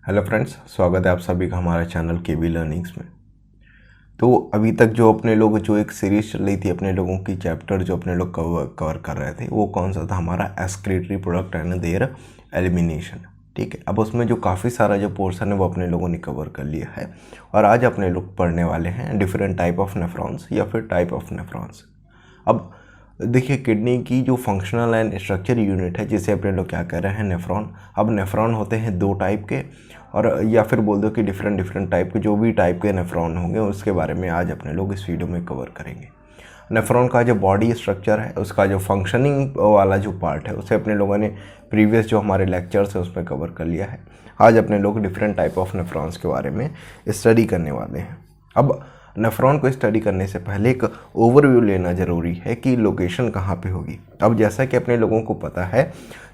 Hello friends, स्वागत है आप सभी का हमारे चैनल केबी लर्निंग्स में। तो अभी तक जो अपने लोग जो एक सीरीज चल रही थी, अपने लोगों की चैप्टर जो अपने लोग कवर कर रहे थे, वो कौन सा था? हमारा excretory product and there elimination. ठीक है, अब उसमें जो काफ़ी सारा जो पोर्शन है वो अपने लोगों ने कवर कर लिया है और आज अपने लोग पढ़ने वाले हैं डिफरेंट टाइप ऑफ नेफ्रॉन्स या फिर टाइप ऑफ नेफ्रॉन्स। अब देखिए, किडनी की जो फंक्शनल एंड स्ट्रक्चर यूनिट है जिसे अपने लोग क्या कह रहे हैं, नेफ्रॉन। अब नेफ्रॉन होते हैं दो टाइप के, और या फिर बोल दो कि डिफरेंट टाइप के जो भी टाइप के नेफ्रॉन होंगे उसके बारे में आज अपने लोग इस वीडियो में कवर करेंगे। नेफ्रॉन का जो बॉडी स्ट्रक्चर है, उसका जो फंक्शनिंग वाला जो पार्ट है उसे अपने लोगों ने प्रीवियस जो हमारे लेक्चर्स है उसमें कवर कर लिया है। आज अपने लोग डिफरेंट टाइप ऑफ नेफ्रॉन्स के बारे में स्टडी करने वाले हैं। अब नेफ्रॉन को स्टडी करने से पहले एक ओवरव्यू लेना ज़रूरी है कि लोकेशन कहाँ पे होगी। अब जैसा कि अपने लोगों को पता है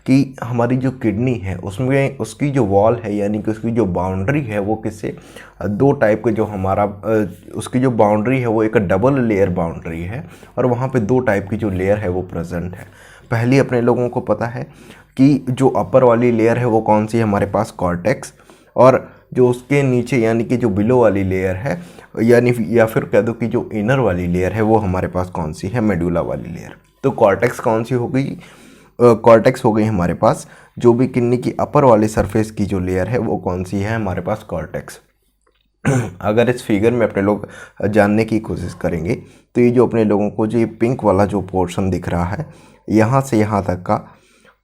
कि हमारी जो किडनी है उसमें उसकी जो वॉल है, यानी कि उसकी जो बाउंड्री है वो किससे, दो टाइप के जो हमारा उसकी जो बाउंड्री है वो एक डबल लेयर बाउंड्री है और वहाँ पे दो टाइप की जो लेयर है वो प्रेजेंट है। पहली अपने लोगों को पता है कि जो अपर वाली लेयर है वो कौन सी है, हमारे पास कॉर्टेक्स, और जो उसके नीचे यानी कि जो बिलो वाली लेयर है, यानी या फिर कह दो कि जो इनर वाली लेयर है वो हमारे पास कौन सी है, मेडुला वाली लेयर। तो कॉर्टेक्स कौन सी हो गई? कॉर्टेक्स हो गई हमारे पास। जो भी किडनी की अपर वाली सरफेस की जो लेयर है वो कौन सी है, हमारे पास कॉर्टेक्स। अगर इस फिगर में अपने लोग जानने की कोशिश करेंगे तो ये जो अपने लोगों को जो ये पिंक वाला जो पोर्शन दिख रहा है यहाँ से यहाँ तक का,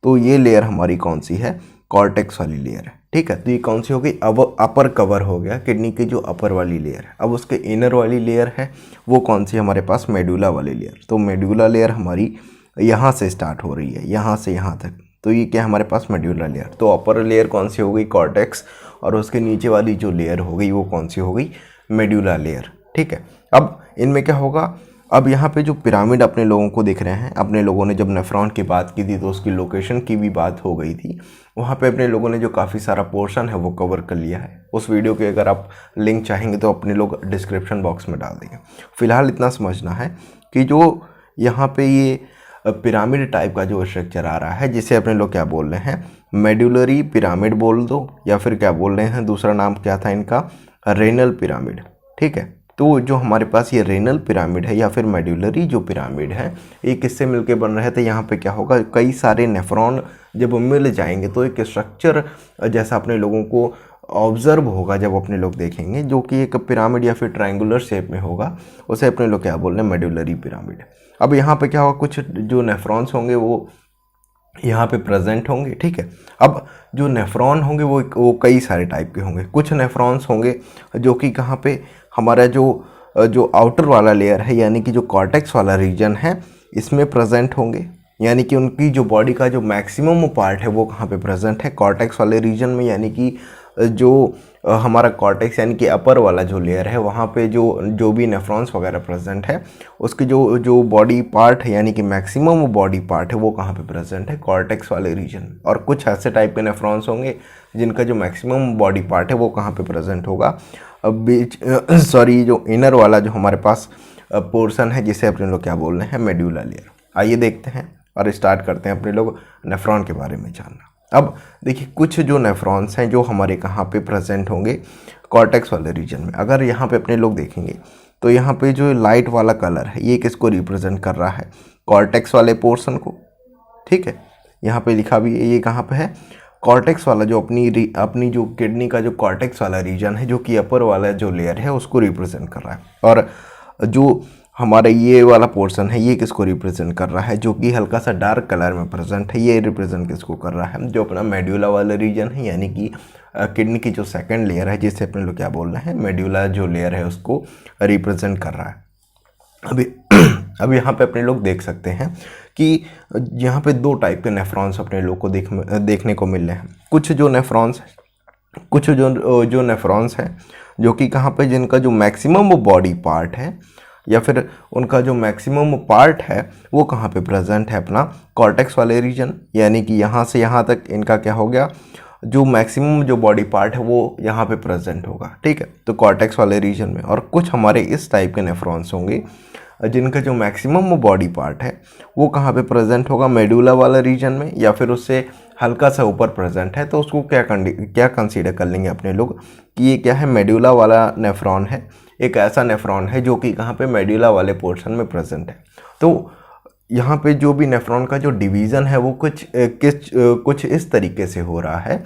तो ये लेयर हमारी कौन सी है, कॉर्टेक्स वाली लेयर है। ठीक है, तो ये कौन सी हो गई, अब अपर कवर हो गया किडनी की जो अपर वाली लेयर है। अब उसके इनर वाली लेयर है वो कौन सी, हमारे पास मेडुला वाली लेयर। तो मेडुला लेयर हमारी यहाँ से स्टार्ट हो रही है, यहाँ से यहाँ तक, तो ये क्या हमारे पास मेडुला लेयर। तो अपर लेयर कौन सी हो गई, कॉर्टेक्स, और उसके नीचे वाली जो लेयर हो गई वो कौन सी हो गई, मेडुला लेयर। ठीक है, अब इनमें क्या होगा, अब यहाँ पे जो पिरामिड अपने लोगों को दिख रहे हैं, अपने लोगों ने जब नेफ्रॉन की बात की थी तो उसकी लोकेशन की भी बात हो गई थी। वहाँ पे अपने लोगों ने जो काफ़ी सारा पोर्शन है वो कवर कर लिया है। उस वीडियो के अगर आप लिंक चाहेंगे तो अपने लोग डिस्क्रिप्शन बॉक्स में डाल देंगे। फिलहाल इतना समझना है कि जो यहाँ पे ये पिरामिड टाइप का जो स्ट्रक्चर आ रहा है जिसे अपने लोग क्या बोल रहे हैं, मेडुलरी पिरामिड बोल दो, या फिर क्या बोल रहे हैं, दूसरा नाम क्या था इनका, रेनल पिरामिड। ठीक है, तो जो हमारे पास ये रेनल पिरामिड है या फिर मेडुलरी जो पिरामिड है, ये किससे मिलके बन रहे थे, यहाँ पे क्या होगा, कई सारे नेफ्रॉन जब मिल जाएंगे तो एक स्ट्रक्चर जैसा अपने लोगों को ऑब्जर्व होगा जब अपने लोग देखेंगे, जो कि एक पिरामिड या फिर ट्रायंगुलर शेप में होगा, उसे अपने लोग क्या बोल रहे हैं, मेडुलरी पिरामिड। अब यहाँ पे क्या होगा, कुछ जो नेफ्रॉन्स होंगे वो यहाँ पे प्रेजेंट होंगे। ठीक है, अब जो नेफ्रॉन होंगे वो कई सारे टाइप के होंगे। कुछ नेफ्रॉन्स होंगे जो कि कहाँ पे, हमारा जो आउटर वाला लेयर है यानी कि जो कॉर्टेक्स वाला रीजन है इसमें प्रेजेंट होंगे, यानी कि उनकी जो बॉडी का जो मैक्सिमम पार्ट है वो कहाँ पे प्रेजेंट है, कॉर्टेक्स वाले रीजन में। यानी कि जो हमारा कॉर्टेक्स यानी कि अपर वाला जो लेयर है वहाँ पे जो भी नेफ्रॉन्स वगैरह प्रेजेंट है उसकी जो बॉडी पार्ट है यानी कि मैक्सिमम बॉडी पार्ट है वो कहाँ पे प्रेजेंट है, कॉर्टेक्स वाले रीजन। और कुछ ऐसे टाइप के नेफ्रॉन्स होंगे जिनका जो मैक्सिमम बॉडी पार्ट है वो कहाँ पे प्रेजेंट होगा, जो इनर वाला जो हमारे पास पोर्शन है जिसे अपने लोग क्या बोल रहे हैं, मेडुला लेयर। आइए देखते हैं और स्टार्ट करते हैं अपने लोग नेफ्रॉन के बारे में जानना। अब देखिए, कुछ जो नेफ्रॉन्स हैं जो हमारे कहाँ पे प्रेजेंट होंगे, कॉर्टेक्स वाले रीजन में। अगर यहाँ पे अपने लोग देखेंगे तो यहाँ पे जो लाइट वाला कलर है ये किसको रिप्रेजेंट कर रहा है, कॉर्टेक्स वाले पोर्शन को। ठीक है, यहाँ पे लिखा भी है, ये कहाँ पे है, कॉर्टेक्स वाला जो अपनी जो किडनी का जो कॉर्टेक्स वाला रीजन है जो कि अपर वाला जो लेयर है उसको रिप्रेजेंट कर रहा है। और जो हमारा ये वाला पोर्शन है ये किसको रिप्रेजेंट कर रहा है, जो कि हल्का सा डार्क कलर में प्रेजेंट है, ये रिप्रेजेंट किसको कर रहा है, जो अपना मेडुला वाला रीजन है, यानी कि किडनी की जो सेकंड लेयर है जिसे अपने लोग क्या बोल रहे हैं, मेडुला जो लेयर है उसको रिप्रेजेंट कर रहा है। अब यहाँ पे अपने लोग देख सकते हैं कि यहाँ पे दो टाइप के नेफ्रॉन्स अपने लोग को देखने को मिल रहे हैं। कुछ जो नेफ्रॉन्स हैं जो कि कहाँ पे, जिनका जो मैक्सिमम बॉडी पार्ट है या फिर उनका जो मैक्सिमम पार्ट है वो कहाँ पे प्रेजेंट है, अपना कॉर्टेक्स वाले रीजन। यानी कि यहाँ से यहाँ तक इनका क्या हो गया, जो मैक्सिमम जो बॉडी पार्ट है वो यहाँ पे प्रेजेंट होगा। ठीक है, तो कॉर्टेक्स वाले रीजन में। और कुछ हमारे इस टाइप के नेफ्रॉन्स होंगे जिनका जो मैक्सिमम बॉडी पार्ट है वो कहाँ पे प्रेजेंट होगा, मेडुला वाला रीजन में, या फिर उससे हल्का सा ऊपर प्रेजेंट है, तो उसको क्या कंसीडर कर लेंगे अपने लोग कि ये क्या है, मेड्यूला वाला नेफ्रॉन है। एक ऐसा नेफ्रॉन है जो कि कहाँ पे मेड्यूला वाले पोर्शन में प्रेजेंट है। तो यहाँ पे जो भी नेफ्रॉन का जो डिवीज़न है वो कुछ इस तरीके से हो रहा है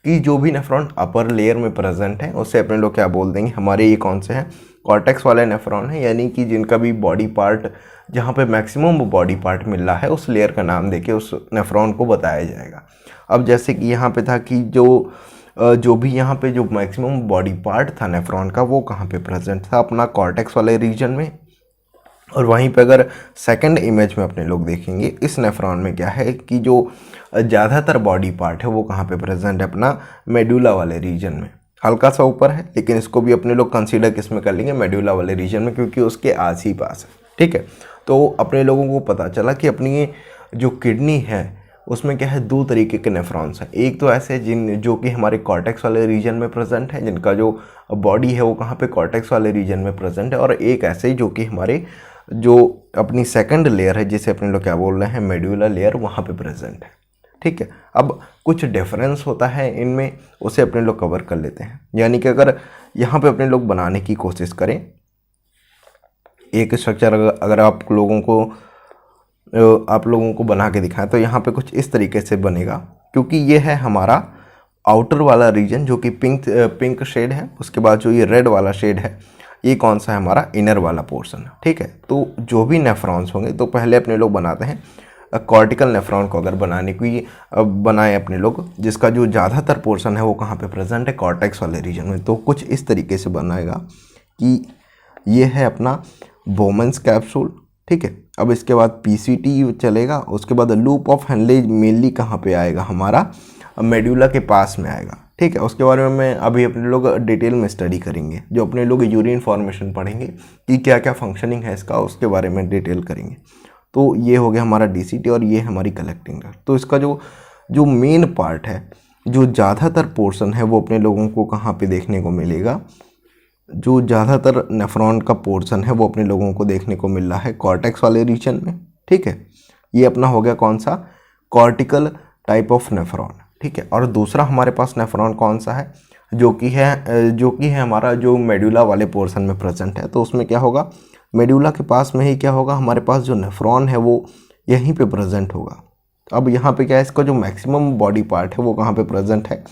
कि जो भी नेफ्रॉन अपर लेयर में प्रेजेंट है उससे अपने लोग क्या बोल देंगे, हमारे ये कौन से हैं, कॉर्टेक्स वाले नेफ्रॉन है, यानी कि जिनका भी बॉडी पार्ट, जहाँ पे मैक्सिमम बॉडी पार्ट मिल रहा है उस लेयर का नाम देके उस नेफ्रॉन को बताया जाएगा। अब जैसे कि यहाँ पे था कि जो भी यहाँ पे जो मैक्सिमम बॉडी पार्ट था नेफ्रॉन का वो कहाँ पे प्रेजेंट था, अपना कॉर्टेक्स वाले रीजन में। और वहीं पे अगर सेकंड इमेज में अपने लोग देखेंगे इस नेफ्रॉन में क्या है कि जो ज़्यादातर बॉडी पार्ट है वो कहाँ पे प्रेजेंट है, अपना मेडुला वाले रीजन में। हल्का सा ऊपर है लेकिन इसको भी अपने लोग कंसीडर किस में कर लेंगे, मेडुला वाले रीजन में, क्योंकि उसके आस ही पास है। ठीक है, तो अपने लोगों को पता चला कि अपनी जो किडनी है उसमें क्या है, दो तरीके के नेफ्रॉन्स हैं। एक तो ऐसे जो कि हमारे कॉर्टेक्स वाले रीजन में प्रेजेंट है, जिनका जो बॉडी है वो कहाँ पे कॉर्टेक्स वाले रीजन में प्रेजेंट है, और एक ऐसे जो कि हमारे जो अपनी सेकंड लेयर है जिसे अपने लोग क्या बोल रहे हैं, मेडुला लेयर, वहाँ पे प्रेजेंट है। ठीक है, अब कुछ डिफरेंस होता है इनमें, उसे अपने लोग कवर कर लेते हैं। यानी कि अगर यहाँ पे अपने लोग बनाने की कोशिश करें एक स्ट्रक्चर, अगर आप लोगों को बना के दिखाएं तो यहाँ पे कुछ इस तरीके से बनेगा, क्योंकि ये है हमारा आउटर वाला रीजन जो कि पिंक शेड है। उसके बाद जो ये रेड वाला शेड है ये कौन सा है, हमारा इनर वाला पोर्शन। ठीक है, तो जो भी नेफ्रॉन्स होंगे तो पहले अपने लोग बनाते हैं कॉर्टिकल नेफ्रॉन को। अगर बनाने की बनाए अपने लोग, जिसका जो ज़्यादातर पोर्शन है वो कहाँ पे प्रेजेंट है, कॉर्टेक्स वाले रीजन में, तो कुछ इस तरीके से बनाएगा कि ये है अपना बोमेंस कैप्सूल। ठीक है, अब इसके बाद पीसीटी चलेगा, उसके बाद लूप ऑफ हेनले मेनली कहाँ पे आएगा, हमारा मेडुला के पास में आएगा। ठीक है, उसके बारे में अभी अपने लोग डिटेल में स्टडी करेंगे, जो अपने लोग यूरिन फॉर्मेशन पढ़ेंगे कि क्या क्या फंक्शनिंग है इसका, उसके बारे में डिटेल करेंगे। तो ये हो गया हमारा डीसीटी और ये हमारी कलेक्टिंग डक्ट। तो इसका जो मेन पार्ट है, जो ज़्यादातर पोर्शन है वो अपने लोगों को कहाँ पे देखने को मिलेगा, जो ज़्यादातर नेफ्रॉन का पोर्शन है वो अपने लोगों को देखने को मिल रहा है कॉर्टेक्स वाले रीजन में। ठीक है, ये अपना हो गया कौन सा, कॉर्टिकल टाइप ऑफ नेफ्रॉन। ठीक है, और दूसरा हमारे पास नेफ्रॉन कौन सा है, जो कि है हमारा जो मेडुला वाले पोर्शन में प्रेजेंट है। तो उसमें क्या होगा, मेडुला के पास में ही क्या होगा, हमारे पास जो नेफ्रॉन है वो यहीं पे प्रेजेंट होगा। अब यहाँ पे क्या है, इसका जो मैक्सिमम बॉडी पार्ट है वो कहाँ पे प्रेजेंट है,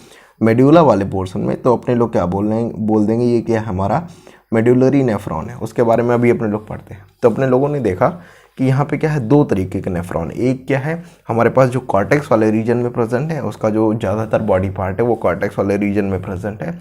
मेडुला वाले पोर्शन में। तो अपने लोग क्या बोल देंगे, ये क्या है, हमारा मेडुलरी नेफ्रॉन है। उसके बारे में अभी अपने लोग पढ़ते हैं। तो अपने लोगों ने देखा कि यहाँ पे क्या है, दो तरीके के नेफ्रॉन। एक क्या है, हमारे पास जो कॉर्टेक्स वाले रीजन में प्रेजेंट है, उसका जो ज़्यादातर बॉडी पार्ट है वो कॉर्टेक्स वाले रीजन में प्रेजेंट है।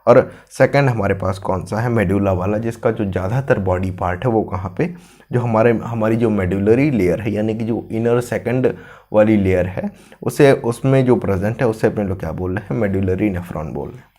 और सेकंड हमारे पास कौन सा है, मेडुला वाला, जिसका जो ज़्यादातर बॉडी पार्ट है वो कहाँ पे, जो हमारी जो मेडुलरी लेयर है, यानी कि जो इनर सेकंड वाली लेयर है, उसमें जो प्रेजेंट है उससे अपने लोग क्या बोल रहे हैं, मेडुलरी नेफ्रॉन बोल रहे हैं।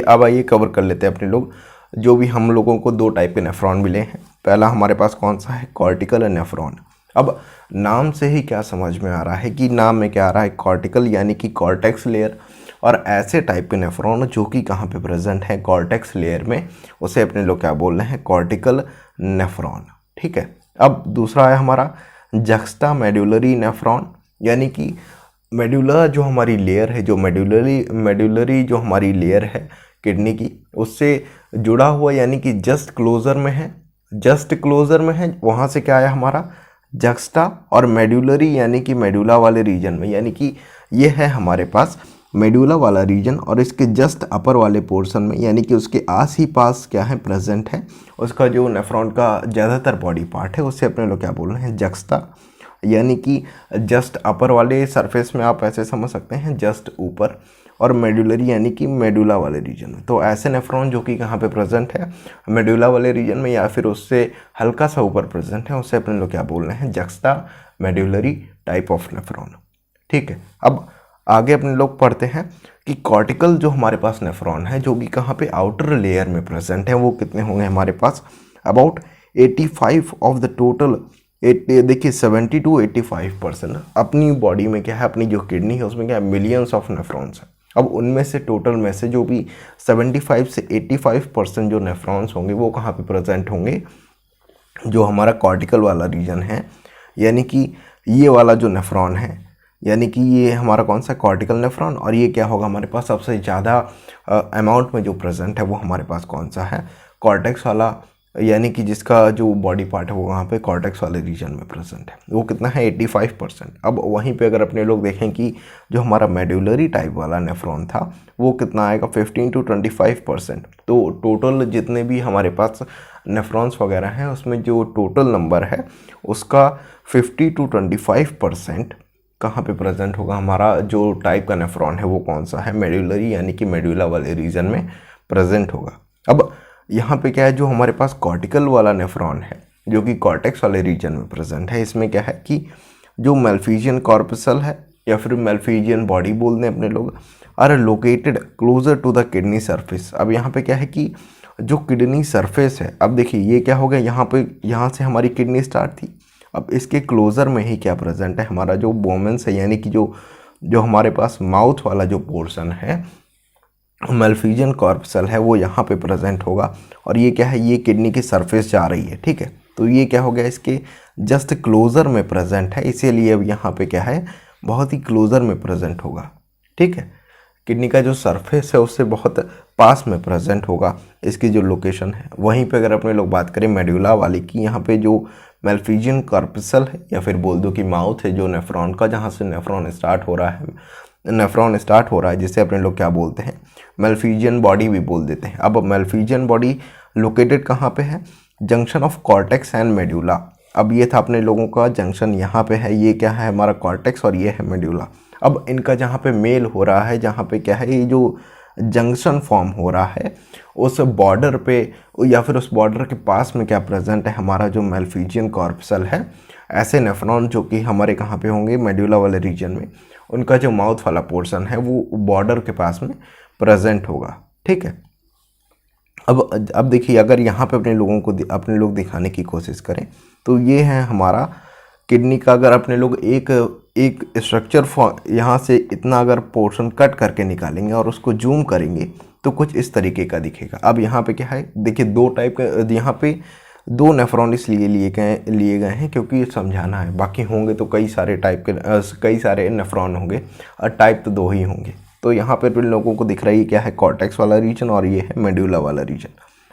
अब आइए कवर कर लेते हैं अपने लोग, जो भी हम लोगों को दो टाइप के नेफ्रॉन मिले हैं। पहला हमारे पास कौन सा है, कॉर्टिकल नेफ्रॉन। अब नाम से ही क्या समझ में आ रहा है कि नाम में क्या आ रहा है, कॉर्टिकल यानी कि कॉर्टेक्स लेयर, और ऐसे टाइप के नेफ्रॉन जो कि कहाँ पे प्रेजेंट है, कॉर्टेक्स लेयर में, उसे अपने लोग क्या बोल रहे हैं, कॉर्टिकल नेफ्रॉन। ठीक है, अब दूसरा है हमारा जक्स्टा मेडुलरी नेफ्रॉन, यानी कि मेडुला जो हमारी लेयर है, जो मेडुलरी जो हमारी लेयर है किडनी की, उससे जुड़ा हुआ, यानी कि जस्ट क्लोजर में है, वहाँ से क्या आया हमारा जक्स्टा, और मेडुलरी यानी कि मेडुला वाले रीजन में, यानी कि ये है हमारे पास मेडुला वाला रीजन, और इसके जस्ट अपर वाले पोर्शन में, यानी कि उसके आस ही पास क्या है, प्रेजेंट है उसका जो नेफ्रॉन का ज़्यादातर बॉडी पार्ट है, उससे अपने लोग क्या बोल रहे हैं, जक्स्टा, यानी कि जस्ट अपर वाले सरफेस में आप ऐसे समझ सकते हैं, जस्ट ऊपर, और मेडुलरी यानी कि मेडुला वाले रीजन में। तो ऐसे नेफ्रॉन जो कि कहाँ पे प्रेजेंट है, मेडुला वाले रीजन में, या फिर उससे हल्का सा ऊपर प्रेजेंट है, उससे अपने लोग क्या बोल रहे हैं, juxta medullary type of nephron. ठीक है, अब आगे अपने लोग पढ़ते हैं कि कॉर्टिकल जो हमारे पास नेफ्रॉन है, जो कि कहाँ पे आउटर लेयर में प्रेजेंट है, वो कितने होंगे हमारे पास, अबाउट 85 ऑफ द टोटल। देखिए 70 to 85% अपनी बॉडी में क्या है, अपनी जो किडनी है उसमें क्या है, मिलियंस ऑफ नेफ्रॉन्स है। अब उनमें से टोटल में से जो भी 75 से 85% जो नेफ्रॉन्स होंगे वो कहाँ पे प्रेजेंट होंगे, जो हमारा कॉर्टिकल वाला रीजन है, यानी कि ये वाला जो नेफ्रॉन है, यानी कि ये हमारा कौन सा कॉर्टिकल नेफ्रॉन, और ये क्या होगा हमारे पास सबसे ज़्यादा अमाउंट में जो प्रेजेंट है वो हमारे पास कौन सा है, कॉर्टेक्स वाला, यानी कि जिसका जो बॉडी पार्ट है वो वहाँ पे कॉर्टेक्स वाले रीजन में प्रेजेंट है, वो कितना है 85%। अब वहीं पे अगर अपने लोग देखें कि जो हमारा मेडुलरी टाइप वाला नेफ्रॉन था वो कितना आएगा 15 to 25%। तो टोटल जितने भी हमारे पास नेफ्रॉन्स वगैरह हैं उसमें जो टोटल नंबर है उसका 50 to 25% कहाँ पे प्रेजेंट होगा, हमारा जो टाइप का नेफ्रॉन है वो कौन सा है, मेडुलरी यानी कि मेडुला वाले रीजन में प्रेजेंट होगा। अब यहाँ पे क्या है, जो हमारे पास कॉर्टिकल वाला नेफ्रॉन है जो कि कॉर्टेक्स वाले रीजन में प्रेजेंट है, इसमें क्या है कि जो मेलफिजियन कॉर्पसल है या फिर मेलफिजियन बॉडी बोल दें अपने लोग, are located closer to the kidney surface. अब यहाँ पे क्या है कि जो किडनी सरफेस है, अब देखिए ये क्या हो गया, यहाँ से हमारी किडनी स्टार्ट थी, अब इसके क्लोज़र में ही क्या प्रेजेंट है, हमारा जो बोमेंस है, यानी कि जो हमारे पास माउथ वाला जो पोर्शन है मेलफिजियन कॉर्पसल है वो यहाँ पे प्रेजेंट होगा। और ये क्या है, ये किडनी की सरफेस जा रही है, ठीक है। तो ये क्या हो गया, इसके जस्ट क्लोज़र में प्रेजेंट है, इसीलिए अब यहाँ पे क्या है, बहुत ही क्लोज़र में प्रेजेंट होगा, ठीक है। किडनी का जो सरफेस है उससे बहुत पास में प्रेजेंट होगा इसकी जो लोकेशन है। वहीं पे अगर अपने लोग बात करें मेडुला वाली की, यहाँ पे जो मेलफिजियन कॉर्पसल है या फिर बोल दो कि माउथ है जो नेफ्रॉन का, जहाँ से नेफ्रॉन स्टार्ट हो रहा है, जिसे अपने लोग क्या बोलते हैं, मेलफिजियन बॉडी भी बोल देते हैं। अब मेलफिजियन बॉडी लोकेटेड कहाँ पे है, junction of cortex and medulla. अब ये था अपने लोगों का जंक्शन यहाँ पे है, ये क्या है हमारा कॉर्टेक्स और ये है मेडुला। अब इनका जहाँ पे मेल हो रहा है, जहाँ पे क्या है, ये जो जंक्शन फॉर्म हो रहा है उस बॉर्डर पे या फिर उस बॉर्डर के पास में क्या प्रेजेंट है, हमारा जो मेलफिजियन कॉर्पसल है। ऐसे नेफ्रॉन जो कि हमारे कहाँ पे होंगे, मेडुला वाले रीजन में, उनका जो माउथ वाला पोर्शन है वो बॉर्डर के पास में प्रेजेंट होगा, ठीक है। अब देखिए, अगर यहाँ पे अपने लोग दिखाने की कोशिश करें तो ये है हमारा किडनी का, अगर अपने लोग एक स्ट्रक्चर यहाँ से इतना अगर पोर्शन कट करके निकालेंगे और उसको जूम करेंगे तो कुछ इस तरीके का दिखेगा। अब यहाँ पे क्या है, देखिए दो टाइप का, यहाँ पे दो नेफ्रॉन इसलिए लिए गए हैं क्योंकि समझाना है, बाकी होंगे तो कई सारे नेफ्रॉन होंगे और टाइप तो दो ही होंगे। तो यहाँ पर भी लोगों को दिख रहा है क्या है, कॉर्टेक्स वाला रीजन और ये है मेडुला वाला रीजन।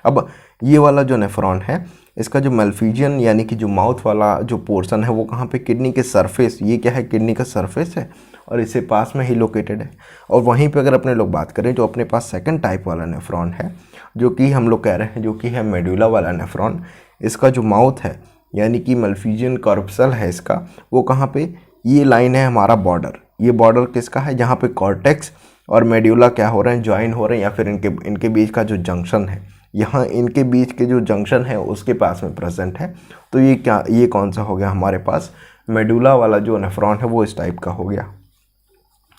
अब ये वाला जो नेफ्रॉन है इसका जो मेलफिजियन यानी कि जो माउथ वाला जो पोर्शन है वो कहाँ पे, किडनी के सरफेस, ये क्या है किडनी का सरफेस है और इससे पास में ही लोकेटेड है। और वहीं पे अगर अपने लोग बात करें जो अपने पास सेकंड टाइप वाला नेफ्रॉन है जो कि हम लोग कह रहे हैं जो कि है मेडुला वाला नेफ्रॉन, इसका जो माउथ है यानी कि मेलफिजियन कॉर्पसल है इसका, वो कहाँ पे, ये लाइन है हमारा बॉर्डर। ये बॉर्डर किसका है, जहाँ पे कॉर्टेक्स और मेडुला क्या हो रहे हैं, ज्वाइन हो रहे हैं, या फिर इनके बीच का जो जंक्शन है, यहाँ इनके बीच के जो जंक्शन है उसके पास में प्रेजेंट है। तो ये कौन सा हो गया हमारे पास, मेडुला वाला जो नेफ्रॉन है वो इस टाइप का हो गया।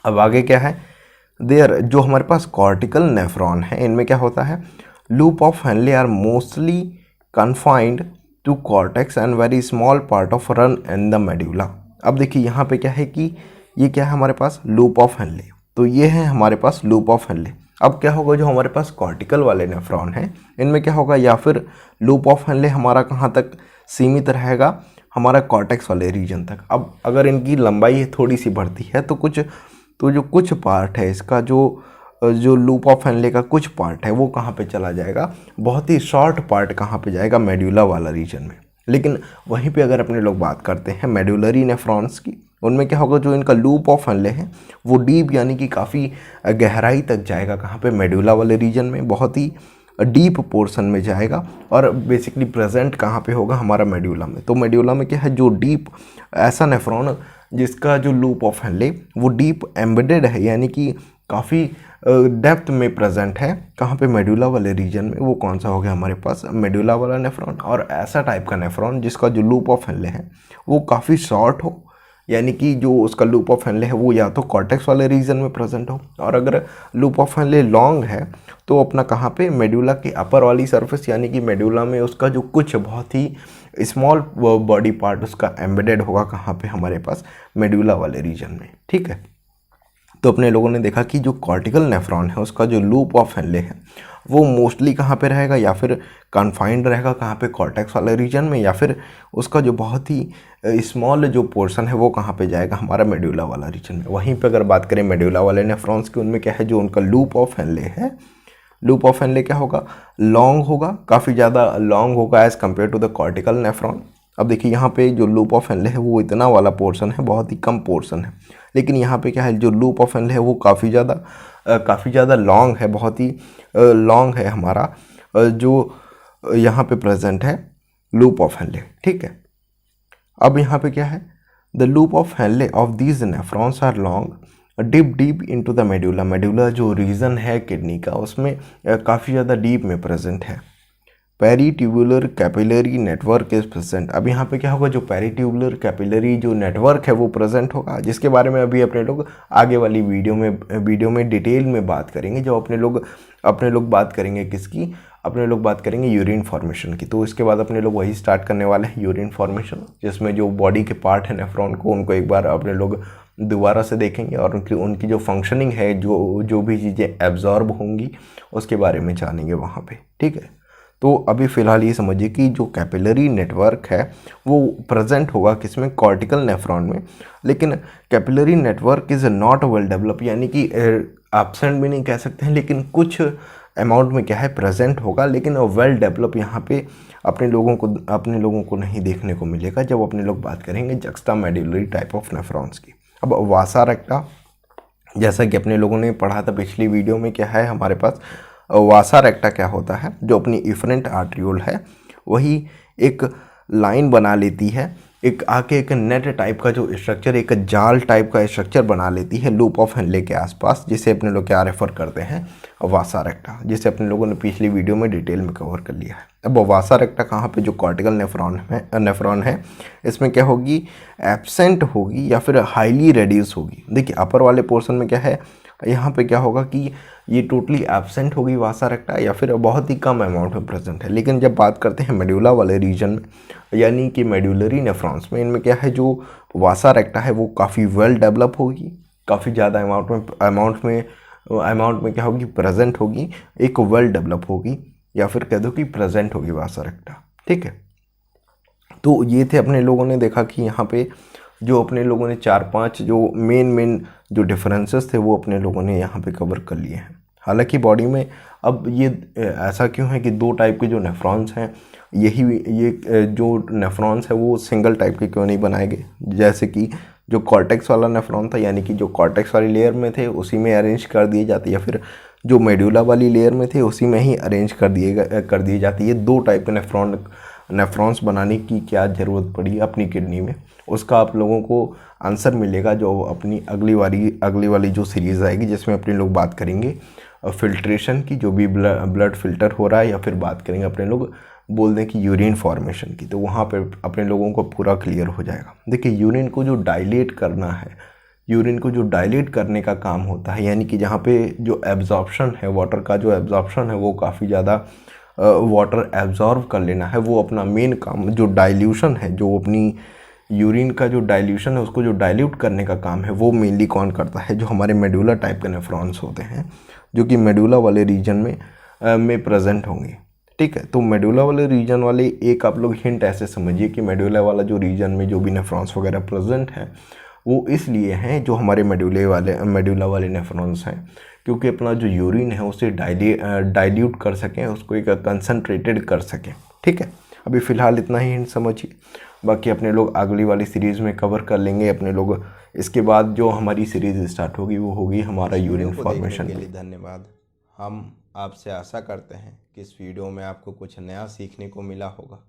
अब आगे क्या है, जो हमारे पास कॉर्टिकल नेफ्रॉन है इनमें क्या होता है, loop of Henle are mostly confined to cortex and very small part of run in the medulla. अब देखिए यहाँ पे क्या है कि ये क्या है हमारे पास, लूप ऑफ हेनले। तो ये है हमारे पास लूप ऑफ हेनले। अब क्या होगा, जो हमारे पास कॉर्टिकल वाले नेफ्रॉन हैं इनमें क्या होगा, या फिर लूप ऑफ हेनले हमारा कहाँ तक सीमित रहेगा, हमारा कॉर्टेक्स वाले रीजन तक। अब अगर इनकी लंबाई थोड़ी सी बढ़ती है तो जो कुछ पार्ट है इसका, जो लूप ऑफ हेनले का कुछ पार्ट है वो कहाँ पे चला जाएगा, बहुत ही शॉर्ट पार्ट कहाँ पे जाएगा, मेडुला वाला रीजन में। लेकिन वहीं पे अगर अपने लोग बात करते हैं मेडुलरी नेफ्रॉन्स की, उनमें क्या होगा, जो इनका लूप ऑफ हेनले है वो डीप यानी कि काफ़ी गहराई तक जाएगा, कहाँ पे, मेडुला वाले रीजन में, बहुत ही डीप पोर्शन में जाएगा। और बेसिकली प्रेजेंट कहाँ पे होगा, हमारा मेडुला में। तो मेडुला में क्या है, जो डीप ऐसा नेफ्रॉन जिसका जो लूप ऑफ हेनले वो डीप एम्बेडेड है, यानी कि काफ़ी डेप्थ में प्रेजेंट है, कहाँ पे, मेडुला वाले रीजन में, वो कौन सा हो गया हमारे पास, मेडुला वाला नेफ्रॉन। और ऐसा टाइप का नेफ्रॉन जिसका जो लूप ऑफ हेनले है वो काफ़ी शॉर्ट हो, यानी कि जो उसका लूप ऑफ हेनले है वो या तो कॉर्टेक्स वाले रीजन में प्रेजेंट हो, और अगर लूप ऑफ हेनले लॉन्ग है तो अपना कहाँ पे, मेडुला की अपर वाली सरफेस, यानी कि मेडुला में उसका जो कुछ बहुत ही स्मॉल बॉडी पार्ट उसका एम्बेडेड होगा, कहाँ पे, हमारे पास मेडुला वाले रीजन में, ठीक है। तो अपने लोगों ने देखा कि जो कॉर्टिकल नेफ्रॉन है उसका जो लूप ऑफ हेनले है वो मोस्टली कहाँ पे रहेगा, या फिर कन्फाइंड रहेगा कहाँ पे, कॉर्टेक्स वाले रीजन में, या फिर उसका जो बहुत ही स्मॉल जो पोर्शन है वो कहाँ पे जाएगा, हमारा मेडुला वाला रीजन में। वहीं पे अगर बात करें मेडुला वाले नेफ्रॉन्स की, उनमें क्या है, जो उनका लूप ऑफ हेनले है, लूप ऑफ हेनले क्या होगा, लॉन्ग होगा, काफ़ी ज़्यादा लॉन्ग होगा as compare to the cortical nephron. अब देखिए यहाँ पे जो लूप ऑफ हेनले है वो इतना वाला पोर्शन है, बहुत ही कम पोर्शन है, लेकिन यहाँ पे क्या है, जो लूप ऑफ हेनले है वो काफ़ी ज़्यादा लॉन्ग है, बहुत ही लॉन्ग है हमारा जो यहाँ पे प्रेजेंट है लूप ऑफ हेनले। ठीक है, अब यहाँ पे क्या है, the loop of Henle of these nephrons are long deep into the medulla. Medulla जो रीजन है किडनी का, उसमें काफ़ी ज़्यादा डीप में प्रेजेंट है। Peritubular capillary network is present. अब यहाँ पे क्या होगा, जो पेरीट्यूबुलर कैपिलरी जो नेटवर्क है वो प्रेजेंट होगा, जिसके बारे में अभी अपने लोग आगे वाली वीडियो में डिटेल में बात करेंगे। जब अपने लोग बात करेंगे किसकी, अपने लोग बात करेंगे यूरिन फॉर्मेशन की। तो इसके बाद अपने लोग वही स्टार्ट करने वाले हैं, यूरिन फॉर्मेशन, जिसमें जो बॉडी के पार्ट है नेफ्रॉन को, उनको एक बार अपने लोग दोबारा से देखेंगे और उनकी जो फंक्शनिंग है, जो भी चीज़ें एब्जॉर्ब होंगी उसके बारे में जानेंगे वहाँ पे। ठीक है, तो अभी फ़िलहाल ये समझिए कि जो कैपिलरी नेटवर्क है वो प्रेजेंट होगा किसमें, कॉर्टिकल नेफ्रॉन में। लेकिन capillary network is not well develop, यानी कि एब्सेंट भी नहीं कह सकते हैं, लेकिन कुछ अमाउंट में क्या है प्रेजेंट होगा, लेकिन वेल डेवलप यहाँ पे अपने लोगों को नहीं देखने को मिलेगा जब अपने लोग बात करेंगे juxta medullary type of nephrons की। अब वासा रेक्टा, जैसा कि अपने लोगों ने पढ़ा था पिछली वीडियो में, क्या है हमारे पास, वासा रेक्टा क्या होता है, जो अपनी इफरेंट आर्ट्रियोल है वही एक लाइन बना लेती है, एक नेट टाइप का जो स्ट्रक्चर, एक जाल टाइप का स्ट्रक्चर बना लेती है लूप ऑफ हेनले के आसपास, जिसे अपने लोग क्या रेफर करते हैं, वासा रेक्टा, जिसे अपने लोगों ने पिछली वीडियो में डिटेल में कवर कर लिया है। अब वासा रेक्टा कहाँ पे, जो कॉर्टिकल नेफ्रॉन है इसमें क्या होगी, एब्सेंट होगी या फिर हाईली रेड्यूस होगी। देखिए अपर वाले पोर्शन में क्या है, यहाँ पे क्या होगा कि ये टोटली एब्सेंट होगी वासा रेक्टा, या फिर बहुत ही कम अमाउंट में प्रेजेंट है। लेकिन जब बात करते हैं मेडुला वाले रीजन में, यानी कि मेडुलरी नेफ्रॉन्स में, इनमें क्या है, जो वासा रेक्टा है वो काफ़ी वेल डेवलप होगी, काफ़ी ज़्यादा अमाउंट में क्या होगी, प्रेजेंट होगी, एक वेल डेवलप होगी, या फिर कह दो कि प्रेजेंट होगी वासा रेक्टा। ठीक है, तो ये थे अपने लोगों ने देखा कि यहाँ पे जो अपने लोगों ने 4-5 जो मेन जो डिफरेंसेस थे वो अपने लोगों ने यहाँ पे कवर कर लिए हैं। हालांकि बॉडी में अब ये ऐसा क्यों है कि दो टाइप के जो नेफ्रॉन्स हैं, ये जो नेफ्रॉन्स है वो सिंगल टाइप के क्यों नहीं बनाए गए, जैसे कि जो कॉर्टेक्स वाला नेफ्रॉन था, यानी कि जो कॉर्टेक्स वाली लेयर में थे उसी में अरेंज कर दिए जाते, या फिर जो मेडुला वाली लेयर में थे उसी में ही अरेंज कर दिए जाते। ये दो टाइप के नेफ्रॉन्स बनाने की क्या ज़रूरत पड़ी अपनी किडनी में, उसका आप लोगों को आंसर मिलेगा जो अपनी अगली वाली जो सीरीज़ आएगी, जिसमें अपने लोग बात करेंगे फिल्ट्रेशन की, जो भी ब्लड फिल्टर हो रहा है, या फिर बात करेंगे अपने लोग बोल दें कि यूरिन फॉर्मेशन की, तो वहाँ पे अपने लोगों को पूरा क्लियर हो जाएगा। देखिए यूरिन को जो डायलेट करना है, यूरिन को जो डायलेट करने का काम होता है, यानी कि जहाँ पे जो एब्जॉर्प्शन है, वाटर का जो एब्जॉर्प्शन है वो काफ़ी ज़्यादा वाटर एब्जॉर्व कर लेना है, वो अपना मेन काम, जो डाइल्यूशन है, जो अपनी यूरिन का जो डाइल्यूशन है उसको जो डाइल्यूट करने का काम है, वो मेनली कौन करता है, जो हमारे मेडुला टाइप के नेफ्रॉन्स होते हैं, जो कि मेडुला वाले रीजन में प्रेजेंट होंगे। ठीक है, तो मेडुला वाले रीजन वाले एक आप लोग हिंट ऐसे समझिए कि मेडुला वाला जो रीजन में जो भी नेफ्रॉन्स वगैरह प्रेजेंट है वो इसलिए हैं, जो हमारे मेडुला वाले नेफ्रॉन्स हैं, क्योंकि अपना जो यूरिन है उसे डाइल्यूट कर सकें, उसको एक कंसनट्रेटेड कर सकें। ठीक है, अभी फ़िलहाल इतना ही हिंट समझिए, बाकी अपने लोग अगली वाली सीरीज़ में कवर कर लेंगे अपने लोग। इसके बाद जो हमारी सीरीज़ स्टार्ट होगी वो होगी हमारा यूरिन फॉर्मेशन के लिए। धन्यवाद। हम आपसे आशा करते हैं कि इस वीडियो में आपको कुछ नया सीखने को मिला होगा।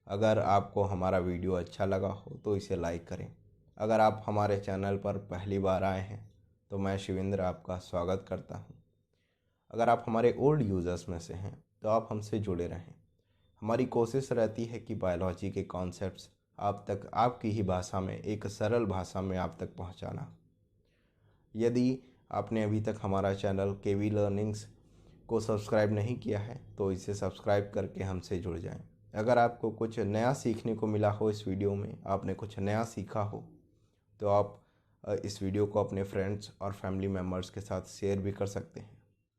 अगर आपको हमारा वीडियो अच्छा लगा हो तो इसे लाइक करें। अगर आप हमारे चैनल पर पहली बार आए हैं तो मैं शिवेंद्र आपका स्वागत करता हूं। अगर आप हमारे ओल्ड यूज़र्स में से हैं तो आप हमसे जुड़े रहें। हमारी कोशिश रहती है कि बायोलॉजी के कॉन्सेप्ट्स आप तक आपकी ही भाषा में, एक सरल भाषा में आप तक पहुंचाना। यदि आपने अभी तक हमारा चैनल केवी लर्निंग्स को सब्सक्राइब नहीं किया है तो इसे सब्सक्राइब करके हमसे जुड़ जाएं। अगर आपको कुछ नया सीखने को मिला हो इस वीडियो में, आपने कुछ नया सीखा हो, तो आप इस वीडियो को अपने फ्रेंड्स और फैमिली मेम्बर्स के साथ शेयर भी कर सकते हैं।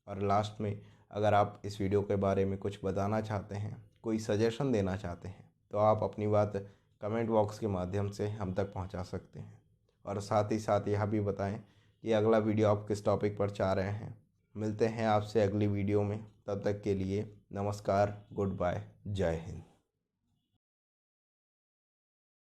और लास्ट में अगर आप इस वीडियो के बारे में कुछ बताना चाहते हैं, कोई सजेशन देना चाहते हैं, तो आप अपनी बात कमेंट बॉक्स के माध्यम से हम तक पहुंचा सकते हैं। और साथ ही साथ यह भी बताएं कि अगला वीडियो आप किस टॉपिक पर चाह रहे हैं। मिलते हैं आपसे अगली वीडियो में, तब तक के लिए नमस्कार, गुड बाय, जय हिंद।